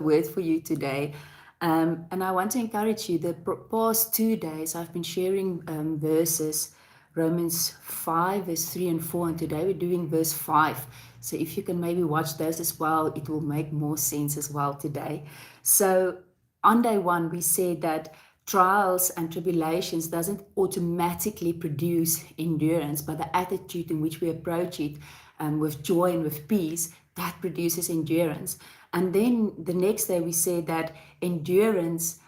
word for you today. And I want to encourage you. The past 2 days, I've been sharing verses, Romans 5, verse 3 and 4, and today we're doing verse 5. So if you can maybe watch those as well, it will make more sense as well today. So on day one, we said that trials and tribulations doesn't automatically produce endurance, but the attitude in which we approach it with joy and with peace, that produces endurance. And then the next day we said that endurance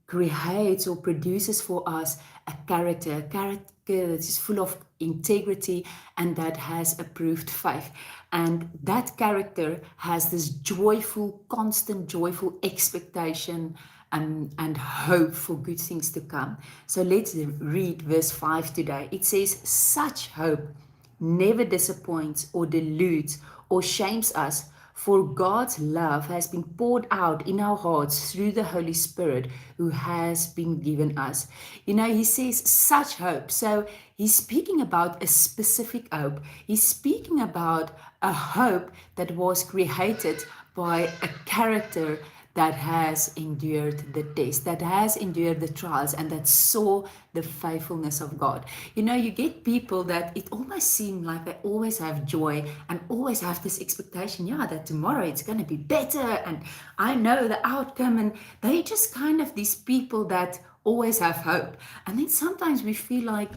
creates or produces for us a character that is full of integrity and that has approved faith. And that character has this joyful, constant, joyful expectation and hope for good things to come. So let's read verse 5 today. It says, such hope never disappoints or deludes or shames us, for God's love has been poured out in our hearts through the Holy Spirit who has been given us. You know, he says such hope. So he's speaking about a specific hope. He's speaking about a hope that was created by a character that has endured the test, that has endured the trials, and that saw the faithfulness of God. You know, you get people that it almost seems like they always have joy and always have this expectation, yeah, that tomorrow it's going to be better, and I know the outcome, and they just kind of these people that always have hope. And then sometimes we feel like,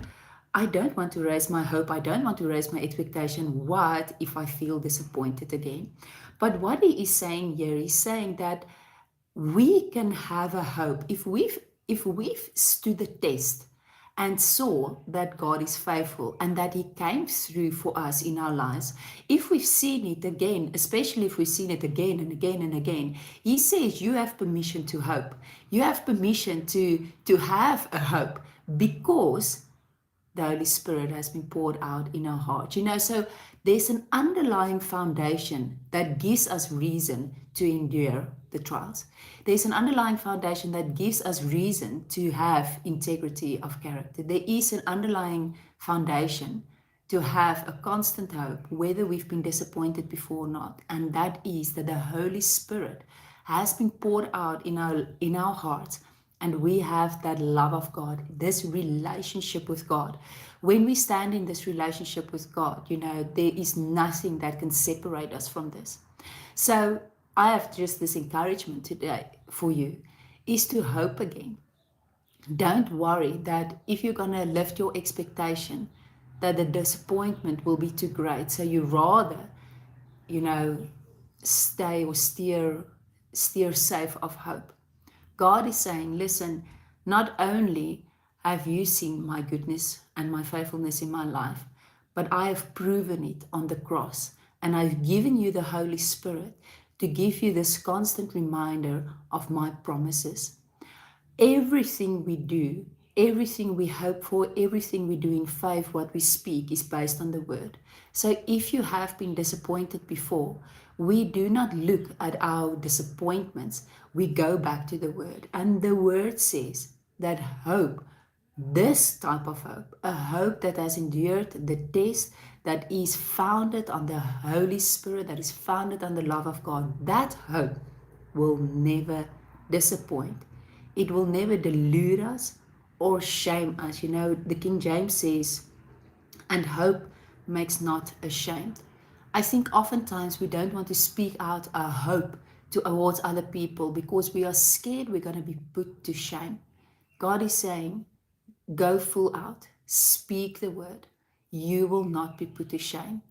I don't want to raise my hope. I don't want to raise my expectation. What if I feel disappointed again? But what he is saying here, he's saying that we can have a hope if we've stood the test and saw that God is faithful and that he came through for us in our lives. If we've seen it again, especially if we've seen it again and again and again, he says you have permission to hope. You have permission to have a hope because the Holy Spirit has been poured out in our hearts. You know, so there's an underlying foundation that gives us reason to endure the trials. There's an underlying foundation that gives us reason to have integrity of character. There is an underlying foundation to have a constant hope, whether we've been disappointed before or not. And that is that the Holy Spirit has been poured out in our hearts, and we have that love of God, this relationship with God. When we stand in this relationship with God, you know, there is nothing that can separate us from this. So I have just this encouragement today for you, is to hope again. Don't worry that if you're going to lift your expectation, that the disappointment will be too great. So you rather, you know, stay or steer safe of hope. God is saying, listen, not only have you seen my goodness and my faithfulness in my life, but I have proven it on the cross. And I've given you the Holy Spirit to give you this constant reminder of my promises. Everything we do, everything we hope for, everything we do in faith, what we speak is based on the word. So if you have been disappointed before, we do not look at our disappointments. We go back to the word. And the word says that hope, this type of hope, a hope that has endured the test, that is founded on the Holy Spirit, that is founded on the love of God, that hope will never disappoint. It will never delude us or shame us. You know, the King James says, and hope makes not ashamed. I think oftentimes we don't want to speak out our hope towards other people because we are scared we're going to be put to shame. God is saying, go full out, speak the word. You will not be put to shame.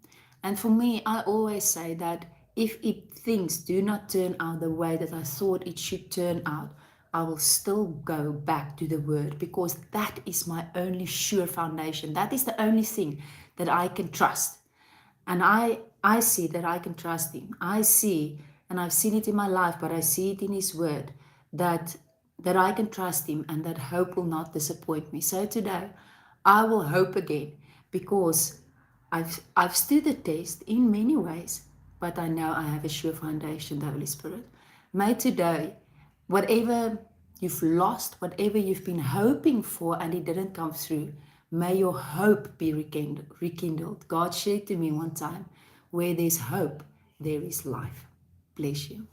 And for me, I always say that if things do not turn out the way that I thought it should turn out, I will still go back to the word because that is my only sure foundation. That is the only thing that I can trust. And I see that I can trust him. I see, and I've seen it in my life, but I see it in his word, that I can trust him and that hope will not disappoint me. So today, I will hope again because I've stood the test in many ways, but I know I have a sure foundation, the Holy Spirit. May today, whatever you've lost, whatever you've been hoping for and it didn't come through, may your hope be rekindled. God shared to me one time, where there's hope, there is life. Bless you.